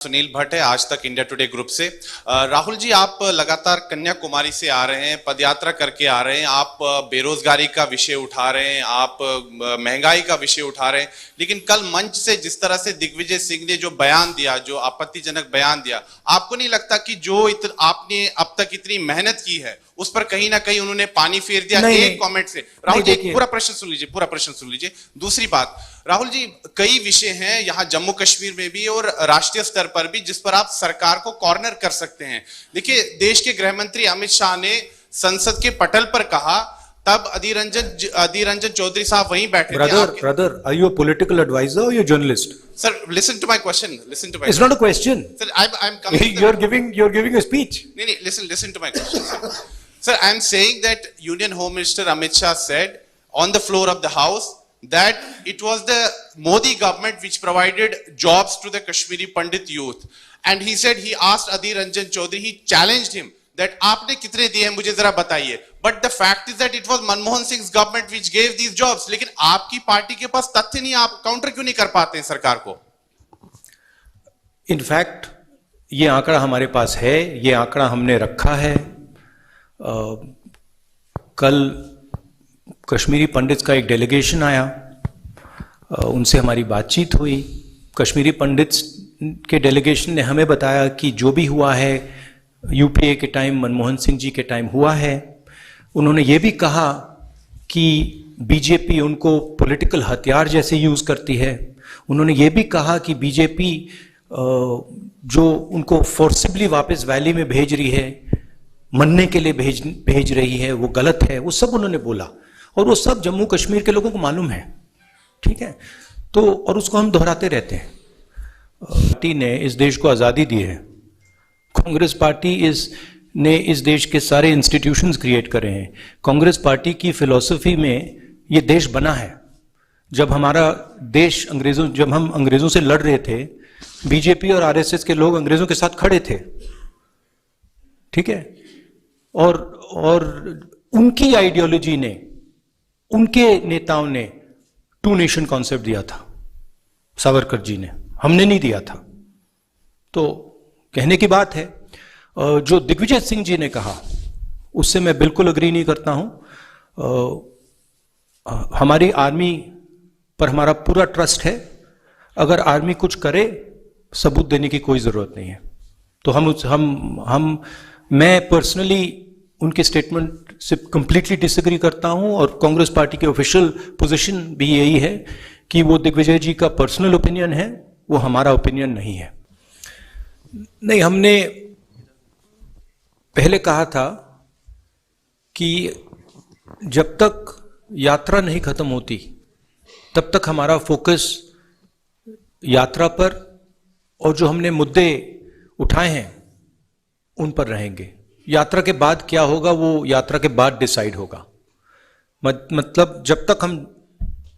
सुनील भट्ट है आज तक इंडिया टुडे ग्रुप से। राहुल जी, आप लगातार कन्याकुमारी से आ रहे हैं, पदयात्रा करके आ रहे हैं, आप बेरोजगारी का विषय उठा रहे हैं, आप महंगाई का विषय उठा रहे हैं, लेकिन कल मंच से जिस तरह से दिग्विजय सिंह ने जो बयान दिया, जो आपत्तिजनक बयान दिया, आपको नहीं लगता कि जो आपने अब तक इतनी मेहनत की है उस पर कहीं ना कहीं उन्होंने पानी फेर दिया? एक कमेंट से राहुल जी पूरा प्रश्न सुन लीजिए। दूसरी बात, राहुल जी, कई विषय हैं यहाँ जम्मू कश्मीर में भी और राष्ट्रीय स्तर पर भी जिस पर आप सरकार को कॉर्नर कर सकते हैं। देखिए, देश के गृह मंत्री अमित शाह ने संसद के पटल पर कहा, तब अधीर रंजन चौधरी साहब वहीं बैठे थे। Brother, are you a political advisor or you a journalist? Sir, listen to my question. It's not a question. Sir, I'm coming. You're giving a speech. No, listen to my question, sir. Sir, I'm saying that Union Home Minister Amit Shah said on the floor of the House that it was the Modi government which provided jobs to the Kashmiri Pandit youth. And he said, he asked Adhir Ranjan Chaudhary, he challenged him that आपने कितने दिए हैं मुझे जरा बताइए. But the fact is that it was Manmohan Singh's government which gave these jobs. लेकिन आपकी party के पास तथ्य नहीं, आप काउंटर क्यों नहीं कर पाते हैं सरकार को? In fact, ये आंकड़ा हमारे पास है, ये आंकड़ा हमने रखा है। कल कश्मीरी पंडित का एक डेलीगेशन आया, उनसे हमारी बातचीत हुई। कश्मीरी पंडित के डेलीगेशन ने हमें बताया कि जो भी हुआ है यूपीए के टाइम, मनमोहन सिंह जी के टाइम हुआ है। उन्होंने ये भी कहा कि बीजेपी उनको पॉलिटिकल हथियार जैसे यूज करती है। उन्होंने ये भी कहा कि बीजेपी जो उनको फोर्सिबली वापस वैली में भेज रही है, मरने के लिए भेज रही है, वो गलत है। वो सब उन्होंने बोला और वो सब जम्मू कश्मीर के लोगों को मालूम है, ठीक है। तो और उसको हम दोहराते रहते हैं। पार्टी ने इस देश को आज़ादी दी है। कांग्रेस पार्टी ने इस देश के सारे इंस्टीट्यूशंस क्रिएट करे हैं। कांग्रेस पार्टी की फिलॉसफी में ये देश बना है। जब हमारा देश जब हम अंग्रेजों से लड़ रहे थे, बीजेपी और आरएसएस के लोग अंग्रेजों के साथ खड़े थे, ठीक है। और उनकी आइडियोलॉजी ने, उनके नेताओं ने टू नेशन कॉन्सेप्ट दिया था, सावरकर जी ने, हमने नहीं दिया था। तो कहने की बात है। जो दिग्विजय सिंह जी ने कहा उससे मैं बिल्कुल अग्री नहीं करता हूं। हमारी आर्मी पर हमारा पूरा ट्रस्ट है। अगर आर्मी कुछ करे, सबूत देने की कोई जरूरत नहीं है। तो मैं पर्सनली उनके स्टेटमेंट से कंप्लीटली डिसएग्री करता हूं और कांग्रेस पार्टी के ऑफिशियल पोजीशन भी यही है कि वो दिग्विजय जी का पर्सनल ओपिनियन है, वो हमारा ओपिनियन नहीं है। नहीं, हमने पहले कहा था कि जब तक यात्रा नहीं खत्म होती तब तक हमारा फोकस यात्रा पर और जो हमने मुद्दे उठाए हैं उन पर रहेंगे। यात्रा के बाद क्या होगा वो यात्रा के बाद डिसाइड होगा। मतलब जब तक हम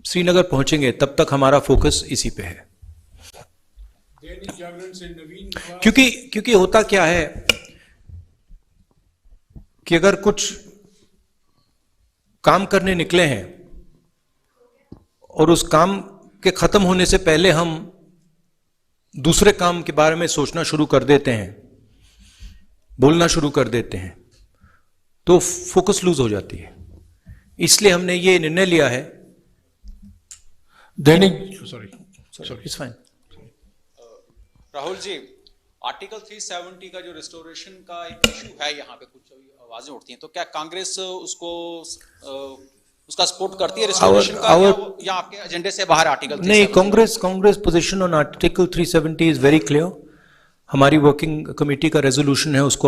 श्रीनगर पहुंचेंगे तब तक हमारा फोकस इसी पे है। क्योंकि होता क्या है कि अगर कुछ काम करने निकले हैं और उस काम के खत्म होने से पहले हम दूसरे काम के बारे में सोचना शुरू कर देते हैं, बोलना शुरू कर देते हैं, तो फोकस लूज हो जाती है। इसलिए हमने ये निर्णय लिया है। It's fine. Rahul ji, article 370 का जो रिस्टोरेशन का एक इशू है, यहाँ पे कुछ आवाजें उठती हैं, तो क्या कांग्रेस उसका सपोर्ट करती है रिस्टोरेशन का, या आपके एजेंडे से बाहर आर्टिकल? नहीं, Congress position on article 370 is very clear. हमारी वर्किंग कमेटी का रेजोल्यूशन है, उसको